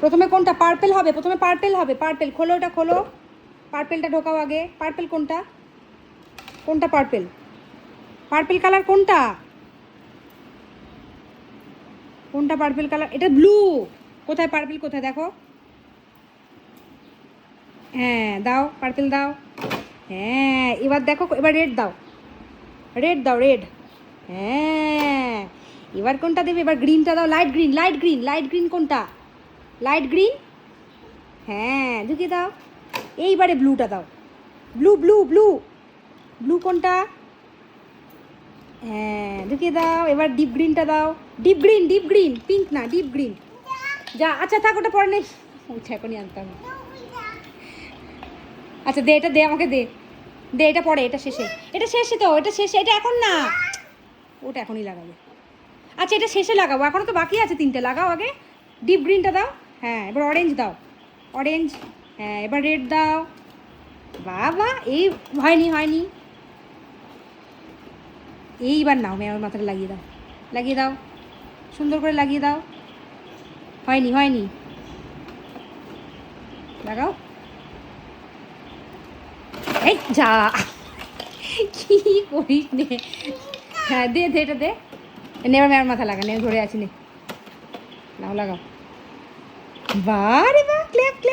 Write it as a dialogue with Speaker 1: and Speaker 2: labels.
Speaker 1: প্রথমে কোনটা? পার্পেল হবে, প্রথমে পার্পেল হবে। পার্পেল খোলো, ওটা খোলো, পার্পেলটা ঢোকাও আগে। পার্পেল কোনটা? কোনটা পার্পেল? পার্পেল কালার কোনটা? কোনটা পার্পেল কালার? এটা ব্লু। কোথায় পার্পেল, কোথায় দেখো? হ্যাঁ দাও, পার্পেল দাও। হ্যাঁ এবার দেখো, এবার রেড দাও, রেড দাও, রেড। হ্যাঁ এবার কোনটা দেবে? এবার গ্রিনটা দাও, light green, light green, light green কোনটা? Light green. হ্যাঁ ঢুকিয়ে দাও। এইবারে ব্লুটা দাও, ব্লু ব্লু ব্লু। ব্লু কোনটা? হ্যাঁ ঢুকিয়ে দাও। এবার ডিপ গ্রিনটা দাও, deep green, deep green, pink না, ডিপ গ্রিন। যা, আচ্ছা থাক, ওটা পরে নেই, আচ্ছা এখনই আনতাম। আচ্ছা দে, এটা দে আমাকে, দে দে, এটা পরে, এটা শেষে, এটা শেষে তো, এটা শেষে, এটা এখন না, ওটা এখনই লাগাবে। আচ্ছা এটা শেষে লাগাবো, এখনও তো বাকি আছে তিনটে, লাগাও আগে। ডিপ গ্রিনটা দাও। হ্যাঁ এবার অরেঞ্জ দাও, অরেঞ্জ। হ্যাঁ এবার রেড দাও। বাবা এই হয়নি, হয়নি। এইবার নাও, মেয়ের মাথাটা লাগিয়ে দাও, লাগিয়ে দাও, সুন্দর করে লাগিয়ে দাও। হয়নি, হয়নি, লাগাও। এই যা, কি করিস নে। হ্যাঁ দে দে, এটা দে। নে এবার মেয়ের মাথা লাগা, নে ধরে আছি, নে নাও লাগাও। বারে